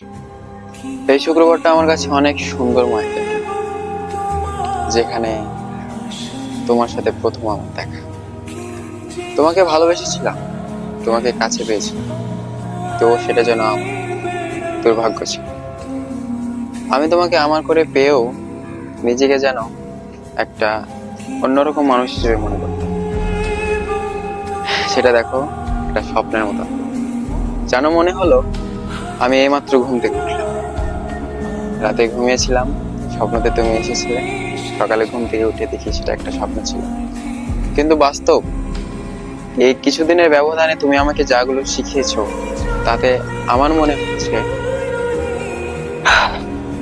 এই শুক্রবারটা আমার কাছে অনেক সুন্দরময় একটা দিন, যেখানে তোমার সাথে প্রথম আমার দেখা। তোমাকে ভালোবেসেছিলাম, তোমাকে কাছে পেয়েছিলাম, তো সেটা যেন আমার দুর্ভাগ্য ছিল। আমি তোমাকে আমার করে পেয়েও নিজেকে যেন একটা অন্যরকম মানুষ হিসেবে মনে করতাম। সেটা দেখো, একটা স্বপ্নের মতো যেন মনে হলো আমি এইমাত্র ঘুম থেকে উঠলাম। রাতে ঘুমিয়েছিলাম, স্বপ্নতে তুমি এসেছিলে, সকালে ঘুম থেকে উঠে দেখি সেটা একটা স্বপ্ন ছিল। কিন্তু বাস্তব, এই কিছুদিনের ব্যবধানে তুমি আমাকে যাগুলো শিখিয়েছো, তাতে আমার মনে হচ্ছে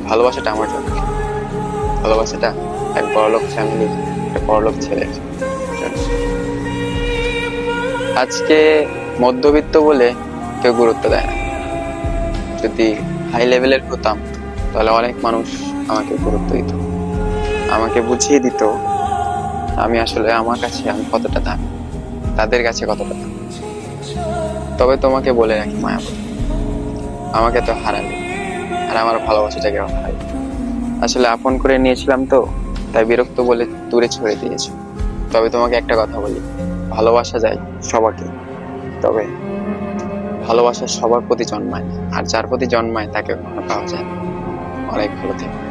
ভালোবাসাটা আমার জন্য, ভালোবাসাটা এক বড়লোক ফ্যামিলির, একটা বড়লোক ছেলের জন্য। আজকে মধ্যবিত্ত বলে কেউ গুরুত্ব দেয় না। যদি হাই লেভেলের হতাম, তাহলে অনেক মানুষ আমাকে গুরুত্ব দিত, আমাকে বুঝিয়ে দিত আমি আসলে আমার কাছে আমি কতটা দামি, তাদের কাছে কতটা দামি। তবে তোমাকে বলে রাখি মায়াবতী, আমাকে তো হারালে, আর আমার ভালোবাসাটাকে হারালে। আসলে আপন করে নিয়েছিলাম তো, তাই বিরক্ত বলে দূরে ছড়ে দিয়েছো। তবে তোমাকে একটা কথা বলি, ভালোবাসা যায় সবাইকে, তবে ভালোবাসা সবার প্রতি জন্মায় না, আর যার প্রতি জন্মায় তাকে কখনো পাওয়া যায় না। অনেক ভালো থেকো।